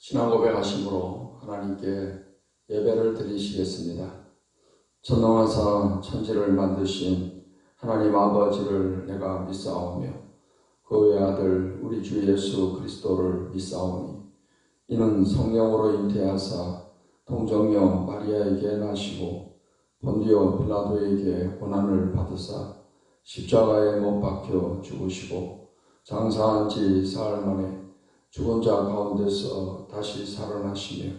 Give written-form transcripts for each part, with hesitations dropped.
신앙 고백하심으로 하나님께 예배를 드리시겠습니다. 전능하사 천지를 만드신 하나님 아버지를 내가 믿사오며 그 외 아들 우리 주 예수 그리스도를 믿사오니 이는 성령으로 잉태하사 동정녀 마리아에게 나시고 본디오 빌라도에게 고난을 받으사 십자가에 못 박혀 죽으시고 장사한 지 사흘 만에 죽은 자 가운데서 다시 살아나시며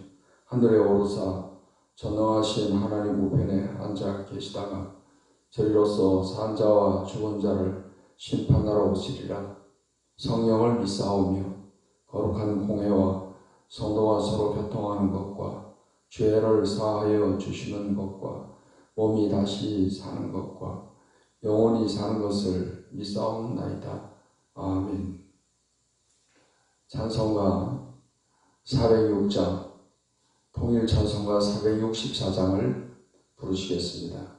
하늘에 오르사 전능하신 하나님 우편에 앉아 계시다가 저리로서 산 자와 죽은 자를 심판하러 오시리라. 성령을 믿사오며 거룩한 공회와 성도와 서로 교통하는 것과 죄를 사하여 주시는 것과 몸이 다시 사는 것과 영원히 사는 것을 믿사옵나이다. 아멘. 찬송가 406장, 통일 찬송가 464장을 부르시겠습니다.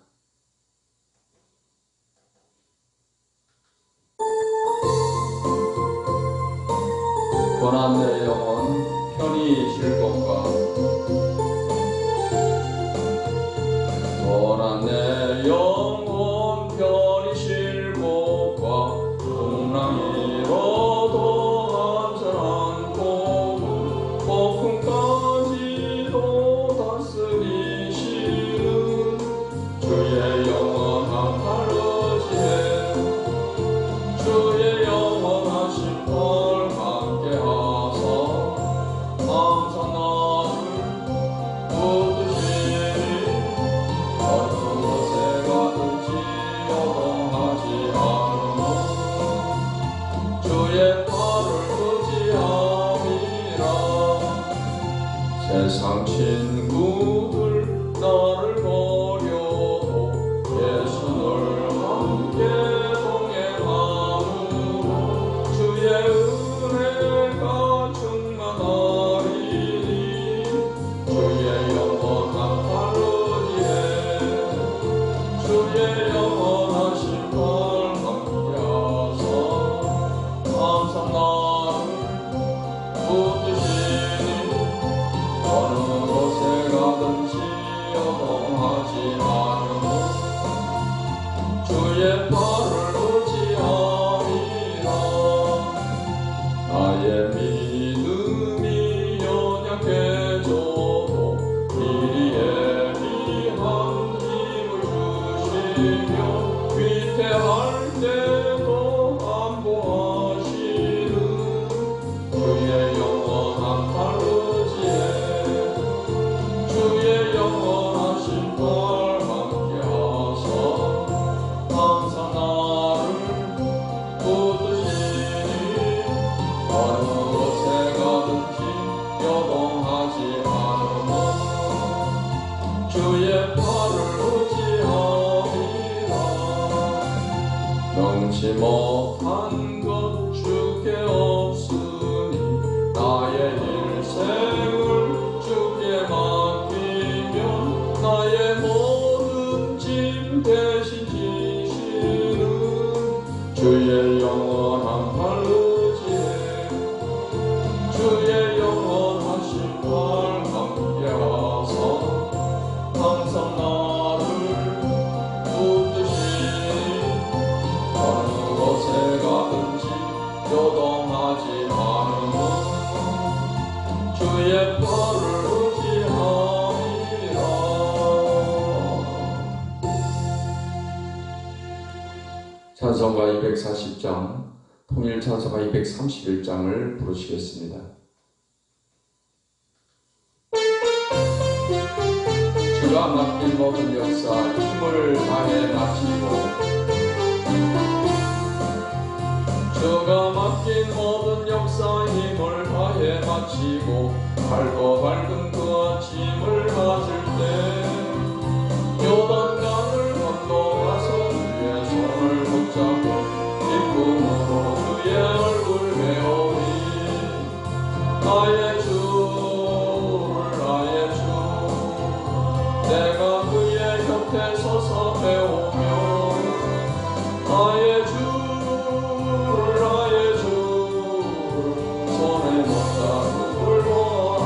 고난 내 영혼 편히 쉴 것과 고난 내 영혼 편히 쉴 것과 풍랑이로도 폭풍까지도 다스리시는 주의 영원한 팔로지에 주의 영원하신 펄 함께하사 항상 나를 붙드시니 어느 곳에 가든지 여동하지 않으며 주의 팔을 의지함이라. 세상 친구들 나를 버려도 예수를 함께 동행함으로 주의 은혜가 충만하리니 주의 영원한 팔로지에 주의 영원하신 펄 함께하사 항상 나를 붙드시니 어느 곳에 가든지 여동하지 않으며 주의 팔을 의지함이라. 나의 믿음이 연약해져도 미리 예비한 힘을 주시며 위태할 때도 안보하시는 주의 영원한 팔로지에 주의 영원하신 펄 함께하사 항상 나를 붙드시니 어느 곳에 가든지 여동하지 않으며 주의 팔을 의지함이라. 능치 못한 것 주께 없으니 나의 일생을 주께 맡기며 나의 모든 짐 대신 지시는 주의 영원한 팔로지에 주의 영원하신 펄 함께하사 항상 나를 붙드시니 어느 곳에 가든지 여동하지 않으며 주의 팔을 의지함이라. 찬송가 240장, 통일 찬송가 231장을 부르시겠습니다. 주가 맡긴 모든 역사 힘을 다해 마치고 주가 맡긴 모든 역사 힘을 다해 마치고 밝고 밝은 그 아침을 맞을 때 요단강을 건너가서 주의 손을 붙잡고 기쁨으로 주의 얼굴 배우리. 나의 주 나의 주 내가 그의 곁에 서서 배우며 나의 주 손에 못 잡고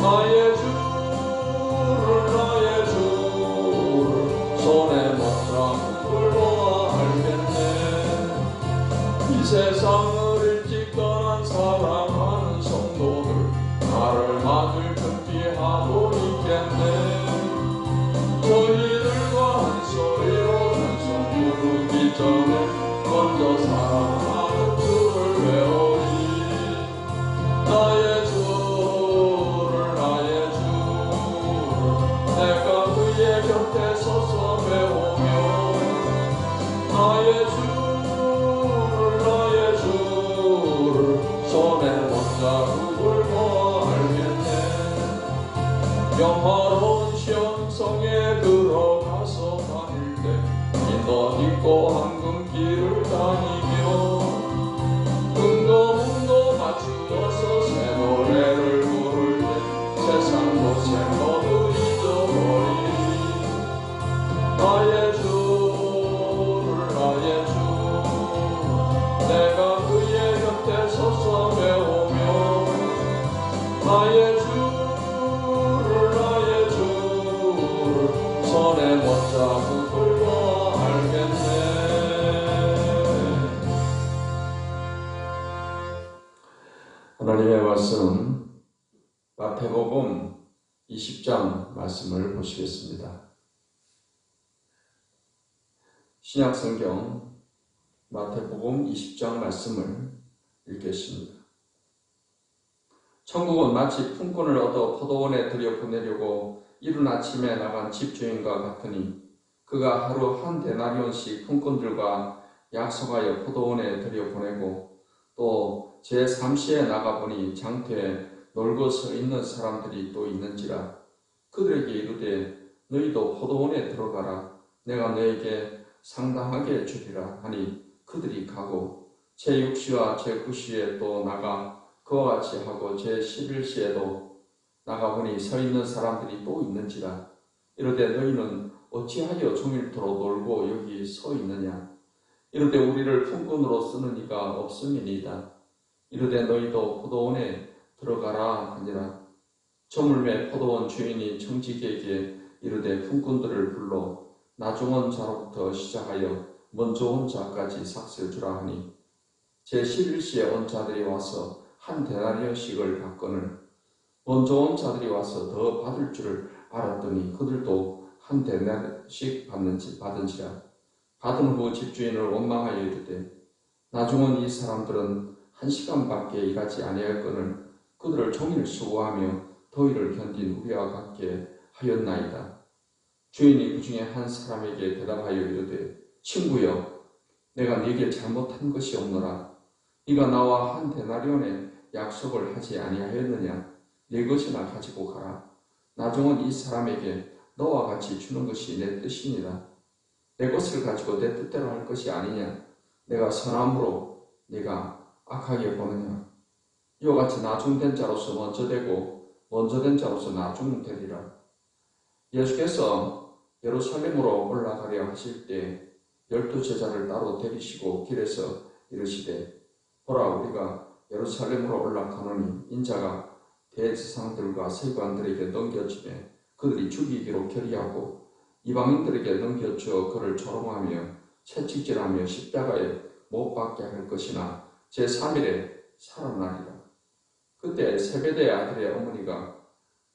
나의 주를 손에 못 잡은 걸 알겠네. 이 세상을 일찍 떠난 사랑하는 성도들 나를 맞을 준비하고 있겠네. 저희들과 한 소리로 찬송 부르기 전에 먼저 사랑하는 주를 외우리. 나의 주를 내가 그의 곁에 서서 배우며 나의 주를 손에 못 잡을 거 알겠네. 영화로운 시험성에 들어가서 다닐 때 인도 딛고 황금길을 다니며 뜬금없도 맞추어서 새 노래를 부를 때 세상 고생 모두 잊어버리리. 나의 주 내가 그의 곁에 서서 배우며 나의 주를 손에 못 잡을 거 알겠네. 하나님의 말씀 마태복음 20장 말씀을 보시겠습니다. 신약성경 마태복음 20장 말씀을 읽겠습니다. 천국은 마치 품꾼을 얻어 포도원에 들여보내려고 이른 아침에 나간 집주인과 같으니 그가 하루 한 데나리온씩 품꾼들과 약속하여 포도원에 들여보내고 또 제3시에 나가보니 장터에 놀고 서 있는 사람들이 또 있는지라. 그들에게 이르되 너희도 포도원에 들어가라. 내가 너에게 상당하게 주리라 하니 그들이 가고 제6시와 제9시에 또 나가 그와 같이 하고 제11시에도 나가보니 서 있는 사람들이 또 있는지라. 이르되 너희는 어찌하여 종일토록 놀고 여기 서 있느냐. 이르되 우리를 품꾼으로 쓰는 이가 없음이니이다. 이르되 너희도 포도원에 들어가라 하니라. 저물매 포도원 주인이 청지기에게 이르되 품꾼들을 불러 나중온 자로부터 시작하여 먼저 온 자까지 삭슬 주라 하니 제11시에 온 자들이 와서 한 데나리온씩을 받거늘 먼저 온 자들이 와서 더 받을 줄을 알았더니 그들도 한 데나리온씩 받은지라. 받은 후 집주인을 원망하여 이르되 나중온 이 사람들은 1시간밖에 일하지 아니하였거늘 그들을 종일 수고하며 더위를 견딘 우리와 같게 하였나이다. 주인이 그 중에 한 사람에게 대답하여 이르되 친구여 내가 네게 잘못한 것이 없노라. 네가 나와 한 데나리온의 약속을 하지 아니하였느냐. 네 것이나 가지고 가라. 나중은 이 사람에게 너와 같이 주는 것이 내 뜻이니라. 내 것을 가지고 내 뜻대로 할 것이 아니냐. 내가 선함으로 네가 악하게 보느냐. 이와 같이 나중된 자로서 먼저 되고 먼저 된 자로서 나중되리라. 예수께서 예루살렘으로 올라가려 하실 때 12제자를 따로 데리시고 길에서 이르시되 보라 우리가 예루살렘으로 올라가노니 인자가 대제사장들과 서기관들에게 넘겨지매 그들이 죽이기로 결의하고 이방인들에게 넘겨주어 그를 조롱하며 채찍질하며 십자가에 못 박게 할 것이나 제3일에 살아나리라. 그때 세베대의 아들의 어머니가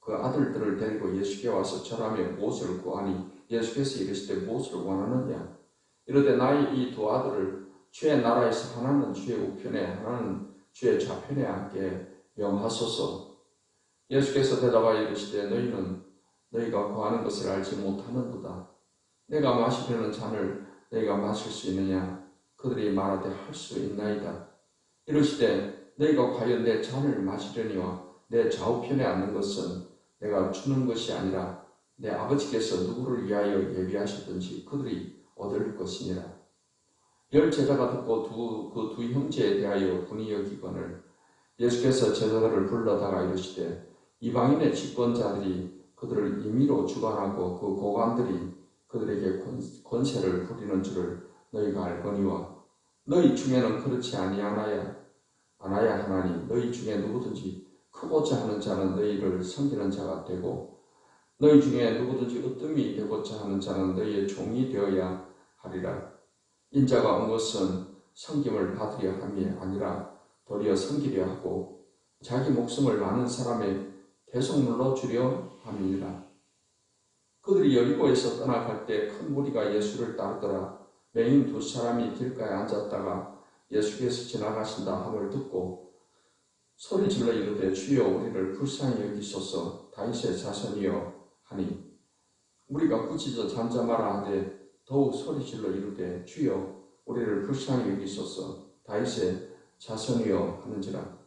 그 아들들을 데리고 예수께 와서 절하며 무엇을 구하니 예수께서 이르시되 무엇을 원하느냐. 이르되 나의 이 두 아들을 주의 나라에서 하나는 주의 우편에 하나는 주의 좌편에 앉게 명하소서. 예수께서 대답하여 이르시되 너희는 너희가 구하는 것을 알지 못하는도다. 내가 마시려는 잔을 너희가 마실 수 있느냐. 그들이 말하되 할 수 있나이다. 이르시되 너희가 과연 내 잔을 마시려니와 내 좌우편에 앉는 것은 내가 주는 것이 아니라 내 아버지께서 누구를 위하여 예비하셨든지 그들이 얻을 것이니라. 10 제자가 듣고 그 두 형제에 대하여 분이 여기거늘 예수께서 제자들을 불러다가 이르시되 이방인의 집권자들이 그들을 임의로 주관하고 그 고관들이 그들에게 권세를 부리는 줄을 너희가 알거니와 너희 중에는 그렇지 아니하나야 하나니 너희 중에 누구든지 크고자 하는 자는 너희를 섬기는 자가 되고 너희 중에 누구든지 으뜸이 되고자 하는 자는 너희의 종이 되어야 하리라. 인자가 온 것은 섬김을 받으려 함이 아니라 도리어 섬기려 하고 자기 목숨을 많은 사람의 대속물로 주려 함이니라. 그들이 여리고에서 떠나갈 때 큰 무리가 예수를 따르더라. 맹인 두 사람이 길가에 앉았다가 예수께서 지나가신다 함을 듣고 소리질러 이르되 주여 우리를 불쌍히 여기소서 다윗의 자손이여 하니 무리가 꾸짖어 잠잠하라 하되 더욱 소리질러 이르되 주여 우리를 불쌍히 여기소서 다윗의 자손이여 하는지라.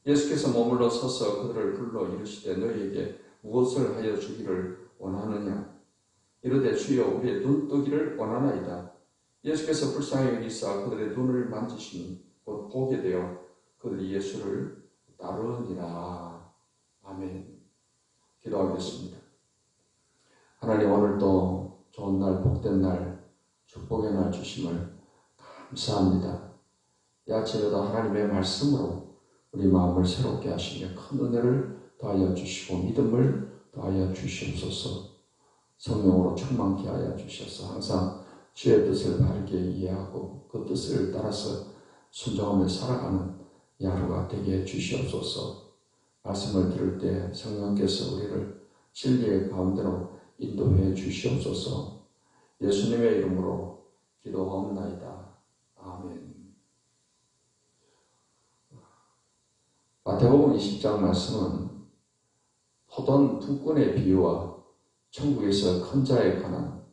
예수께서 머물러 서서 그들을 불러 이르시되 너희에게 무엇을 하여 주기를 원하느냐. 이르되 주여 우리의 눈 뜨기를 원하나이다. 예수께서 불쌍히 여기사 그들의 눈을 만지시니 곧 보게 되어 그들이 예수를 따르니라. 아멘. 기도하겠습니다. 하나님, 오늘도 좋은 날, 복된 날, 축복의 날 주심을 감사합니다. 이 아침에도 하나님의 말씀으로 우리 마음을 새롭게 하시며 큰 은혜를 더하여 주시고 믿음을 더하여 주시옵소서. 성령으로 충만케 하여 주셔서 항상 주의 뜻을 바르게 이해하고 그 뜻을 따라서 순종하며 살아가는 이 하루가 되게 주시옵소서. 말씀을 들을 때 성령께서 우리를 진리의 가운데로 인도해 주시옵소서. 예수님의 이름으로 기도하옵나이다. 아멘. 마태복음 20장 말씀은 포도원 두 꾼의 비유와 천국에서 큰 자에 관한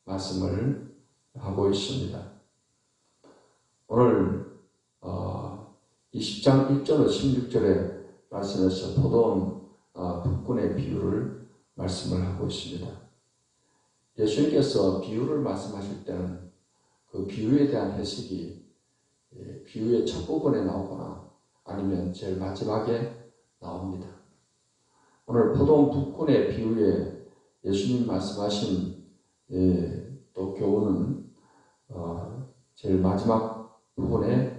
말씀을 하고 있습니다. 오늘 20장 1절로 16절의 말씀에서 포도원 두 꾼의 비유를 말씀을 하고 있습니다. 예수님께서 비유를 말씀하실 때는 그 비유에 대한 해석이 비유의 첫 부분에 나오거나 아니면 제일 마지막에 나옵니다. 오늘 포도원 두 꾼의 비유에 예수님 말씀하신 또 교훈은 제일 마지막 부분에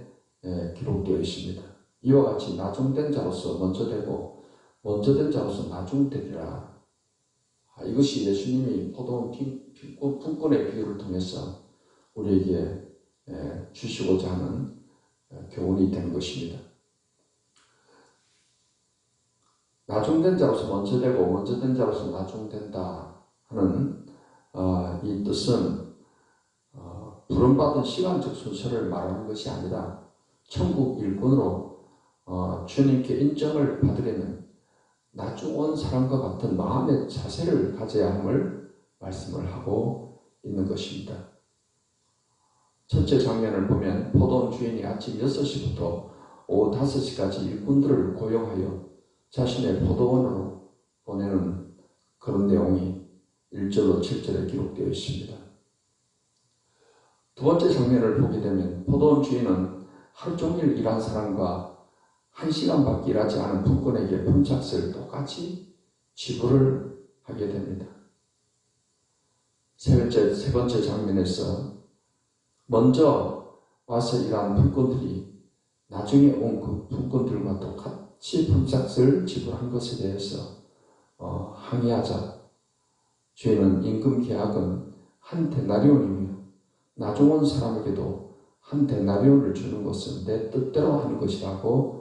기록되어 있습니다. 이와 같이 나중된 자로서 먼저 되고 먼저 된 자로서 나중되리라. 이것이 예수님이 포도원 두 꾼의 비유를 통해서 우리에게 주시고자 하는 교훈이 되는 것입니다. 나중된 자로서 먼저 되고 먼저 된 자로서 나중된다 하는 이 뜻은 부름받은 시간적 순서를 말하는 것이 아니라 천국 일꾼으로 주님께 인정을 받으려면 나중 온 사람과 같은 마음의 자세를 가져야 함을 말씀을 하고 있는 것입니다. 첫째 장면을 보면 포도원 주인이 아침 6시부터 오후 5시까지 일꾼들을 고용하여 자신의 포도원으로 보내는 그런 내용이 1절로 7절에 기록되어 있습니다. 두 번째 장면을 보게 되면 포도원 주인은 하루 종일 일한 사람과 1시간밖에 일하지 않은 두 꾼에게 품삯을 똑같이 지불을 하게 됩니다. 세 번째 장면에서 먼저 와서 일한 두 꾼들이 나중에 온 그 두 꾼들과 똑같이 품삯을 지불한 것에 대해서 항의하자 주인은 임금 계약은 한 데나리온이며 나중 온 사람에게도 한 데나리온을 주는 것은 내 뜻대로 하는 것이라고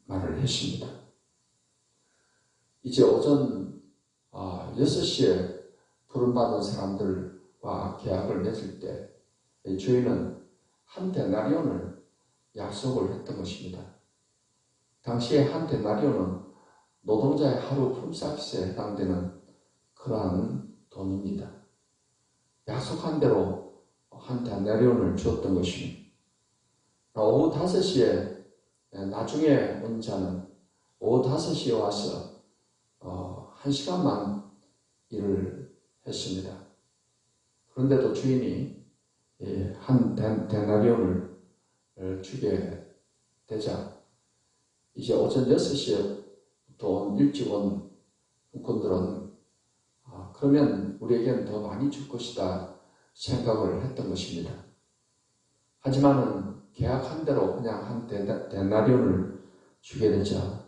말을 했습니다. 이제 오전 6시에 부름받은 사람들과 계약을 맺을 때 주인은 한 데나리온을 약속을 했던 것입니다. 당시에 한 데나리온은 노동자의 하루 품삯에 해당되는 그러한 돈입니다. 약속한 대로 한 데나리온을 주었던 것입니다. 오후 5시에 나중에 온 자는 오후 5시에 와서 1시간만 일을 했습니다. 그런데도 주인이 한 데나리온을 주게 되자 이제 오전 6시에 일찍 온 분들은 그러면 우리에게는 더 많이 줄 것이다 생각을 했던 것입니다. 하지만은 계약한 대로 그냥 한 데나리온을 주게 되자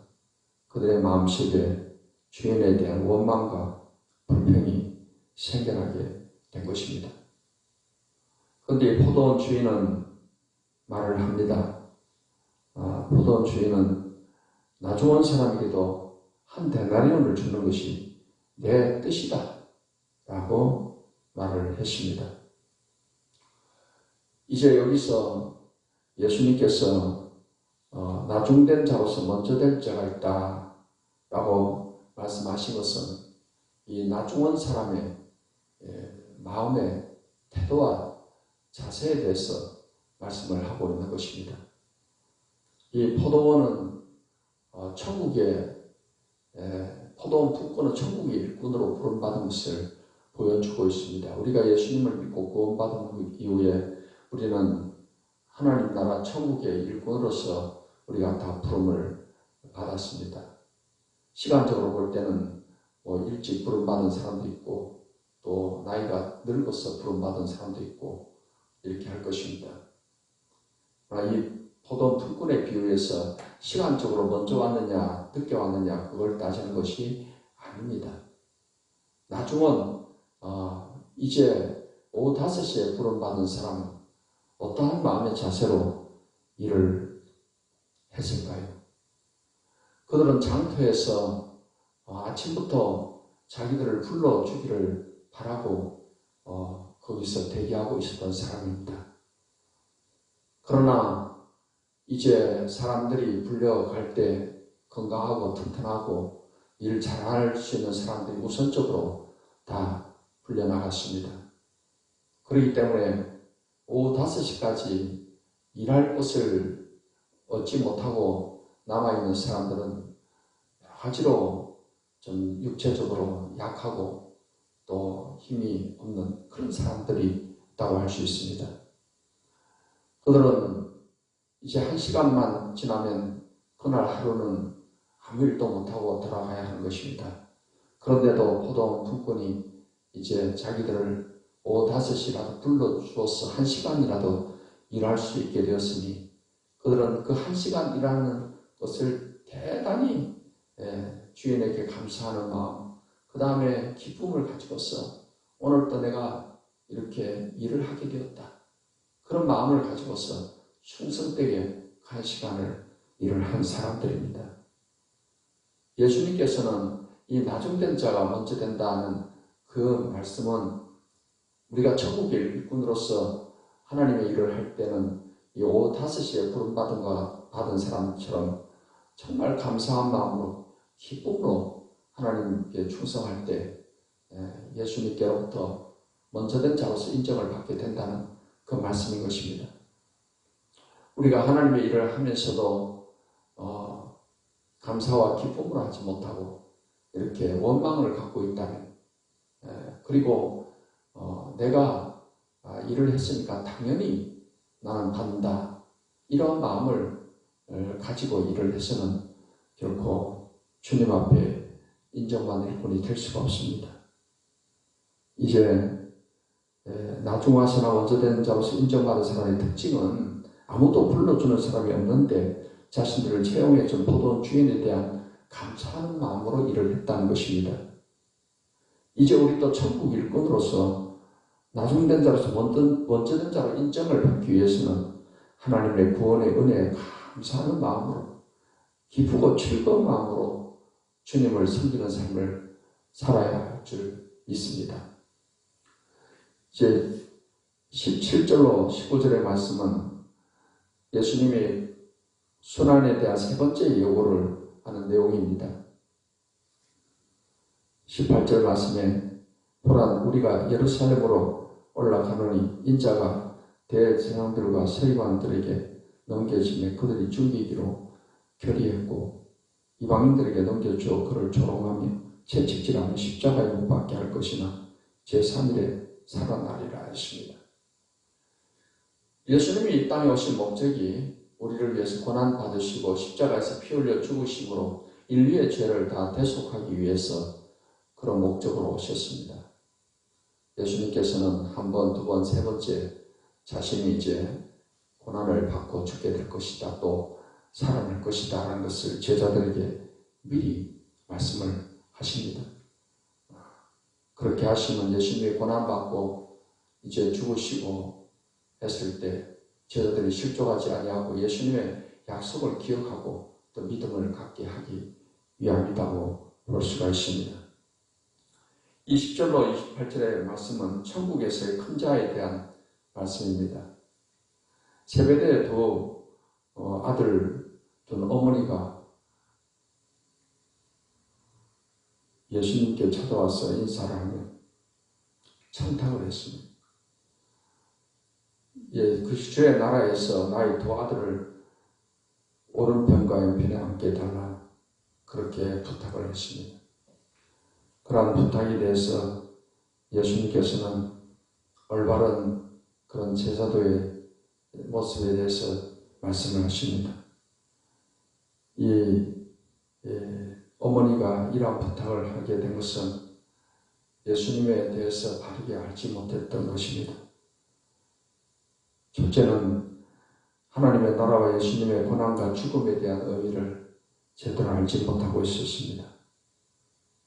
그들의 마음속에 주인에 대한 원망과 불평이 생겨나게 된 것입니다. 그런데 포도원 주인은 말을 합니다. 포도원 주인은 나 좋은 사람에게도 한 데나리온을 주는 것이 내 뜻이다 라고 말을 했습니다. 이제 여기서 예수님께서 나중된 자로서 먼저 될 자가 있다 라고 말씀하신 것은 이 나중한 사람의 마음의 태도와 자세에 대해서 말씀을 하고 있는 것입니다. 이 포도원은 천국의 포도원 품꾼은 천국의 일꾼으로 부름받은 것을 보여주고 있습니다. 우리가 예수님을 믿고 구원받은 이후에 우리는 하나님 나라 천국의 일꾼으로서 우리가 다 부름을 받았습니다. 시간적으로 볼 때는 일찍 부름받은 사람도 있고 또 나이가 늙어서 부름받은 사람도 있고 이렇게 할 것입니다. 이 포도원 품꾼에 비유해서 시간적으로 먼저 왔느냐 늦게 왔느냐 그걸 따지는 것이 아닙니다. 나중은 이제 오후 5시에 부름받은 사람은 어떠한 마음의 자세로 일을 했을까요? 그들은 장터에서 아침부터 자기들을 불러주기를 바라고 거기서 대기하고 있었던 사람입니다. 그러나 이제 사람들이 불려갈 때 건강하고 튼튼하고 일 잘할 수 있는 사람들이 우선적으로 다 불려나갔습니다. 그렇기 때문에 오후 5시까지 일할 것을 얻지 못하고 남아있는 사람들은 여러 가지로 좀 육체적으로 약하고 또 힘이 없는 그런 사람들이 있다고 할 수 있습니다. 그들은 이제 1시간만 지나면 그날 하루는 아무 일도 못하고 돌아가야 하는 것입니다. 그런데도 포도원 품꾼이 이제 자기들을 오후 5시라도 불러주어서 1시간이라도 일할 수 있게 되었으니 그들은 그 1시간 일하는 것을 대단히 주인에게 감사하는 마음, 그 다음에 기쁨을 가지고서 오늘도 내가 이렇게 일을 하게 되었다. 그런 마음을 가지고서 충성되게 1시간을 일을 한 사람들입니다. 예수님께서는 이 나중된 자가 먼저 된다는 그 말씀은 우리가 천국의 일꾼으로서 하나님의 일을 할 때는 이 오후 5시에 부름받은 사람처럼 정말 감사한 마음으로 기쁨으로 하나님께 충성할 때 예수님께로부터 먼저 된 자로서 인정을 받게 된다는 그 말씀인 것입니다. 우리가 하나님의 일을 하면서도 감사와 기쁨으로 하지 못하고 이렇게 원망을 갖고 있다면 그리고 내가 일을 했으니까 당연히 나는 받는다 이런 마음을 가지고 일을 해서는 결코 주님 앞에 인정받는 일꾼이 될 수가 없습니다. 이제 나중와서나 먼저 된 자로서 인정받은 사람의 특징은 아무도 불러주는 사람이 없는데 자신들을 채용해준 포도원 주인에 대한 감사하는 마음으로 일을 했다는 것입니다. 이제 우리도 천국 일꾼으로서 나중된 자로서 먼저 된 자로 인정을 받기 위해서는 하나님의 구원의 은혜에 감사하는 마음으로 기쁘고 즐거운 마음으로 주님을 섬기는 삶을 살아야 할 줄 믿습니다. 이제 17절로 19절의 말씀은 예수님이 순환에 대한 세 번째 예고를 하는 내용입니다. 18절 말씀에 보라 우리가 예루살렘으로 올라가노니 인자가 대제사장들과 서기관들에게 넘겨지매 그들이 죽이기로 결의했고 이방인들에게 넘겨주어 그를 조롱하며 채찍질하며 십자가에 못 박게 할 것이나 제3일에 살아나리라 했습니다. 예수님이 이 땅에 오신 목적이 우리를 위해서 고난 받으시고 십자가에서 피 흘려 죽으심으로 인류의 죄를 다 대속하기 위해서 그런 목적으로 오셨습니다. 예수님께서는 한 번, 두 번, 세 번째 자신이 이제 고난을 받고 죽게 될 것이다. 또 살아날 것이다 라는 것을 제자들에게 미리 말씀을 하십니다. 그렇게 하시면 예수님이 고난받고 이제 죽으시고 했을 때 제자들이 실족하지 아니하고 예수님의 약속을 기억하고 또 믿음을 갖게 하기 위함이라고 볼 수가 있습니다. 20절로 28절의 말씀은 천국에서의 큰 자에 대한 말씀입니다. 세베대의 두 아들 둔 어머니가 예수님께 찾아와서 인사를 하며 청탁을 했습니다. 그 주의 나라에서 나의 두 아들을 오른편과 왼편에 함께 달라 그렇게 부탁을 했습니다. 그러한 부탁에 대해서 예수님께서는 올바른 그런 제사도의 모습에 대해서 말씀을 하십니다. 어머니가 이러한 부탁을 하게 된 것은 예수님에 대해서 바르게 알지 못했던 것입니다. 첫째는 하나님의 나라와 예수님의 고난과 죽음에 대한 의미를 제대로 알지 못하고 있었습니다.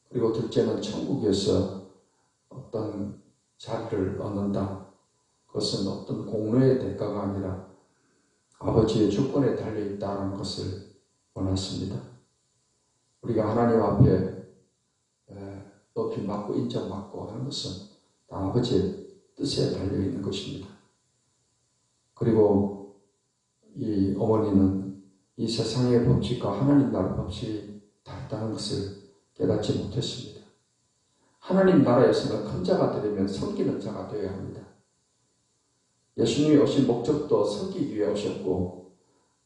그리고 둘째는 천국에서 어떤 자리를 얻는다. 그것은 어떤 공로의 대가가 아니라 아버지의 주권에 달려있다는 것을 원했습니다. 우리가 하나님 앞에 높임받고 인정받고 하는 것은 다 아버지의 뜻에 달려있는 것입니다. 그리고 이 어머니는 이 세상의 법칙과 하나님 나라 법칙이 다르다는 것을 깨닫지 못했습니다. 하나님 나라에서는 큰 자가 되려면 섬기는 자가 되어야 합니다. 예수님이 오신 목적도 섬기기 위해 오셨고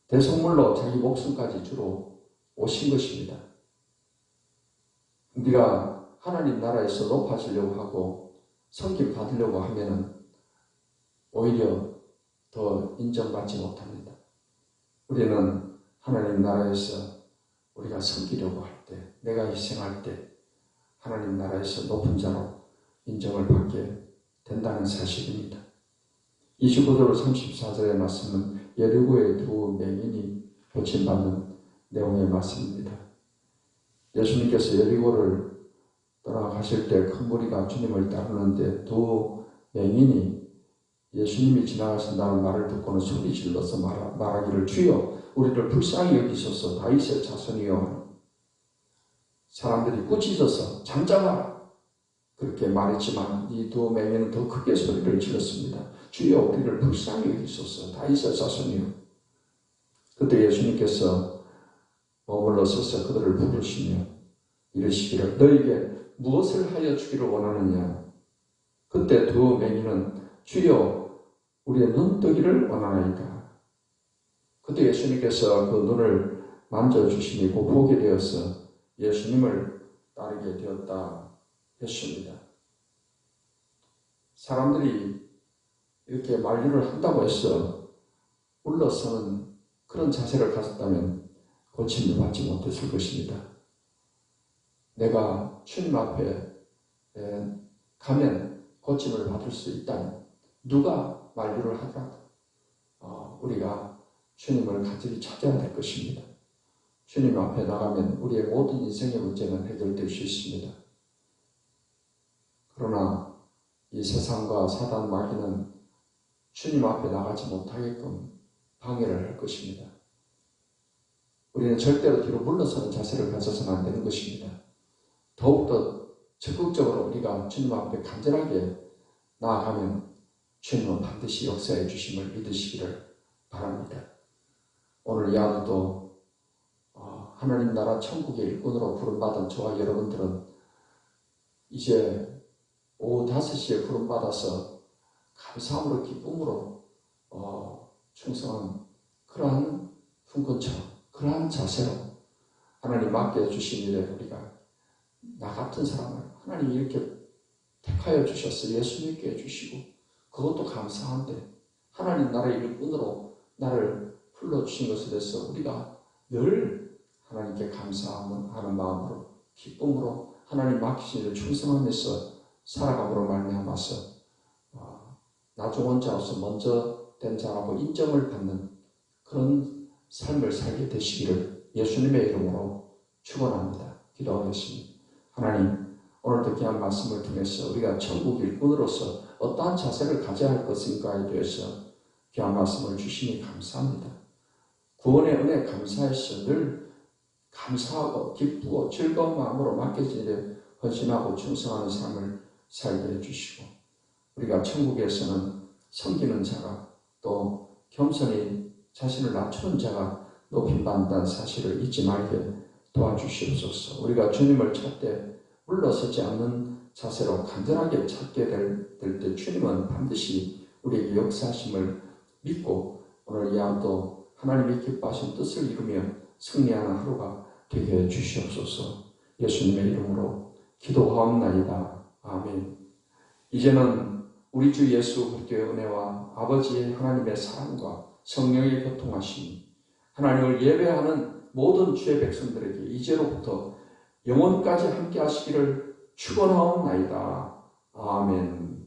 대속물로 자기 목숨까지 주러 오신 것입니다. 우리가 하나님 나라에서 높아지려고 하고 섬김 받으려고 하면은 오히려 더 인정받지 못합니다. 우리는 하나님 나라에서 우리가 섬기려고 할 때, 내가 희생할 때 하나님 나라에서 높은 자로 인정을 받게 된다는 사실입니다. 29절 34절의 말씀은 여리고의 두 맹인이 고침받는 내용의 말씀입니다. 예수님께서 여리고를 떠나가실 때 큰 무리가 주님을 따르는데 두 맹인이 예수님이 지나가신다는 말을 듣고는 소리 질러서 말하기를 주여 우리를 불쌍히 여기소서 다윗의 자손이여. 사람들이 꾸짖어서 잠잠하라 그렇게 말했지만 이 두 맹인은 더 크게 소리를 질렀습니다. 주여 우리를 불쌍히 여기소서 다윗의 자손이여. 그때 예수님께서 머물러 서서 그들을 부르시며 이르시기를 너에게 무엇을 하여 주기를 원하느냐. 그때 두 맹인은 주여 우리의 눈뜨기를 원하나이다. 그때 예수님께서 그 눈을 만져주시니 곧 보게 되어서 예수님을 따르게 되었다 했습니다. 사람들이 이렇게 만류를 한다고 해서 물러서는 그런 자세를 가졌다면 고침을 받지 못했을 것입니다. 내가 주님 앞에 가면 고침을 받을 수 있다면 누가 만류를 하더라도 우리가 주님을 간절히 찾아야 될 것입니다. 주님 앞에 나가면 우리의 모든 인생의 문제는 해결될 수 있습니다. 그러나 이 세상과 사단 마귀는 주님 앞에 나가지 못하게끔 방해를 할 것입니다. 우리는 절대로 뒤로 물러서는 자세를 가져서는 안 되는 것입니다. 더욱더 적극적으로 우리가 주님 앞에 간절하게 나아가면 주님은 반드시 역사해 주심을 믿으시기를 바랍니다. 오늘 이 하루도 하나님 나라 천국의 일꾼으로 부름받은 저와 여러분들은 이제 오후 5시에 부름받아서 감사함으로 기쁨으로 충성한 그러한 fun권처럼 그러한 자세로 하나님 맡겨주신 일에 우리가 나 같은 사람을 하나님이 이렇게 택하여 주셔서 예수 믿게 해주시고 그것도 감사한데 하나님 나라의 일꾼으로 나를 불러주신 것에 대해서 우리가 늘 하나님께 감사하는 마음으로 기쁨으로 하나님 맡기신 일을 충성하면서 살아감으로 말미암아서 나중원 자로서 먼저 된 자라고 인정을 받는 그런 삶을 살게 되시기를 예수님의 이름으로 축원합니다. 기도하겠습니다. 하나님, 오늘도 귀한 말씀을 통해서 우리가 천국 일꾼으로서 어떠한 자세를 가져야 할 것인가에 대해서 귀한 말씀을 주시니 감사합니다. 구원의 은혜 감사해서 늘 감사하고 기쁘고 즐거운 마음으로 맡겨지는 헌신하고 충성하는 삶을 살게 해주시고, 우리가 천국에서는 섬기는 자가 또 겸손히 자신을 낮추는 자가 높임받는다는 사실을 잊지 말게 도와주시옵소서. 우리가 주님을 찾되 물러서지 않는 자세로 간절하게 찾게 될 때 주님은 반드시 우리에게 역사하심을 믿고 오늘 이 하루도 하나님의 기뻐하신 뜻을 이루며 승리하는 하루가 되게 해 주시옵소서. 예수님의 이름으로 기도하옵나이다. 아멘. 이제는 우리 주 예수 그리스도의 은혜와 아버지의 하나님의 사랑과 성령의 교통하심이 하나님을 예배하는 모든 주의 백성들에게 이제로부터 영원까지 함께 하시기를 축원하옵나이다. 아멘.